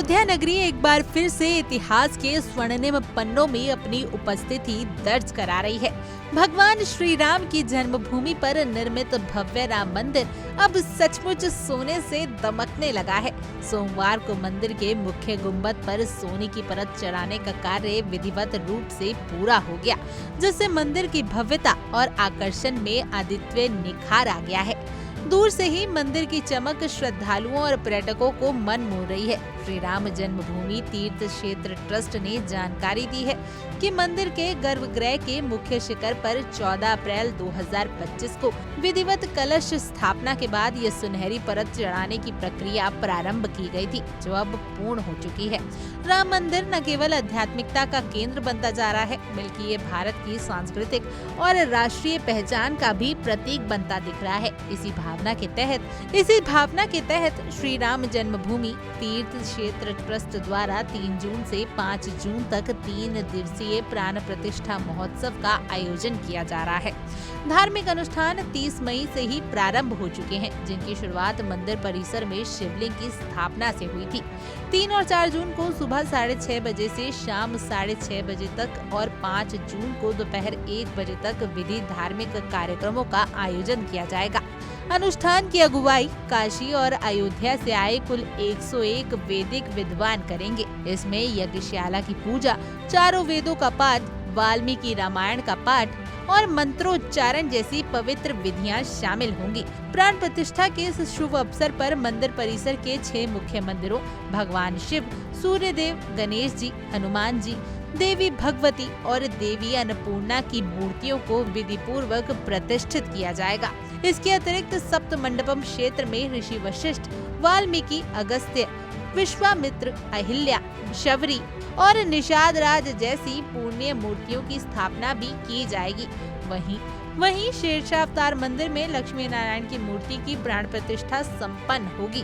अयोध्या नगरी एक बार फिर से इतिहास के स्वर्णिम पन्नों में अपनी उपस्थिति दर्ज करा रही है। भगवान श्री राम की जन्मभूमि पर निर्मित भव्य राम मंदिर अब सचमुच सोने से दमकने लगा है। सोमवार को मंदिर के मुख्य गुंबद पर सोने की परत चढ़ाने का कार्य विधिवत रूप से पूरा हो गया, जिससे मंदिर की भव्यता और आकर्षण में अद्वितीय निखार आ गया है। दूर से ही मंदिर की चमक श्रद्धालुओं और पर्यटकों को मन मोह रही है। श्री राम जन्मभूमि तीर्थ क्षेत्र ट्रस्ट ने जानकारी दी है कि मंदिर के गर्भगृह के मुख्य शिखर पर 14 अप्रैल 2025 को विधिवत कलश स्थापना के बाद ये सुनहरी परत चढ़ाने की प्रक्रिया प्रारंभ की गई थी, जो अब पूर्ण हो चुकी है। राम मंदिर न केवल आध्यात्मिकता का केंद्र बनता जा रहा है, बल्कि ये भारत की सांस्कृतिक और राष्ट्रीय पहचान का भी प्रतीक बनता दिख रहा है। इसी भावना के तहत श्री राम जन्मभूमि तीर्थ क्षेत्र ट्रस्ट द्वारा 3 जून से 5 जून तक 3 दिवसीय प्राण प्रतिष्ठा महोत्सव का आयोजन किया जा रहा है। धार्मिक अनुष्ठान 30 मई से ही प्रारंभ हो चुके हैं, जिनकी शुरुआत मंदिर परिसर में शिवलिंग की स्थापना से हुई थी। 3 और 4 जून को सुबह 6:30 बजे से शाम 6:30 बजे तक और 5 जून को दोपहर 1 बजे तक विधि धार्मिक कार्यक्रमों का आयोजन किया जाएगा। अनुष्ठान की अगुवाई काशी और अयोध्या से आए कुल 101 वैदिक विद्वान करेंगे। इसमें यज्ञशाला की पूजा, चारों वेदों का पाठ, वाल्मीकि रामायण का पाठ और मंत्रोच्चारण जैसी पवित्र विधियां शामिल होंगी। प्राण प्रतिष्ठा के इस शुभ अवसर पर मंदिर परिसर के 6 मुख्य मंदिरों भगवान शिव, सूर्यदेव, गणेश जी, हनुमान जी, देवी भगवती और देवी अन्नपूर्णा की मूर्तियों को विधि पूर्वक प्रतिष्ठित किया जाएगा। इसके अतिरिक्त सप्त मंडपम क्षेत्र में ऋषि वशिष्ठ, वाल्मीकि, अगस्त्य, विश्वामित्र, अहिल्या, शबरी और निषाद राज जैसी पुण्य मूर्तियों की स्थापना भी की जाएगी। वहीं शेरशाह अवतार मंदिर में लक्ष्मी नारायण की मूर्ति की प्राण प्रतिष्ठा संपन्न होगी।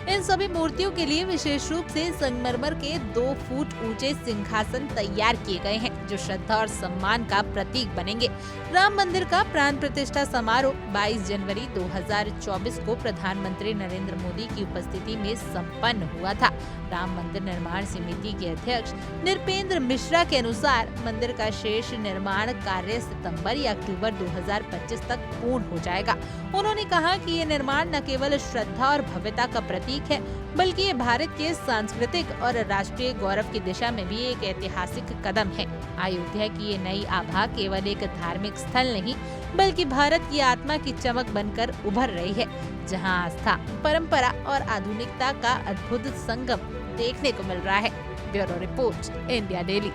इन सभी मूर्तियों के लिए विशेष रूप से संगमरमर के 2 फुट ऊंचे सिंहासन तैयार किए गए हैं, जो श्रद्धा और सम्मान का प्रतीक बनेंगे। राम मंदिर का प्राण प्रतिष्ठा समारोह 22 जनवरी 2024 को प्रधानमंत्री नरेंद्र मोदी की उपस्थिति में संपन्न हुआ था। राम मंदिर निर्माण समिति के अध्यक्ष नृपेंद्र मिश्रा के अनुसार मंदिर का शेष निर्माण कार्य सितंबर या अक्टूबर 2025 तक पूर्ण हो जाएगा। उन्होंने कहा कि ये निर्माण न केवल श्रद्धा और भव्यता का प्रतीक है, बल्कि ये भारत के सांस्कृतिक और राष्ट्रीय गौरव की दिशा में भी एक ऐतिहासिक कदम है। अयोध्या की ये नई आभा केवल एक धार्मिक स्थल नहीं, बल्कि भारत की आत्मा की चमक बनकर उभर रही है, जहां आस्था, परंपरा और आधुनिकता का अद्भुत संगम देखने को मिल रहा है। Bureau report, India daily.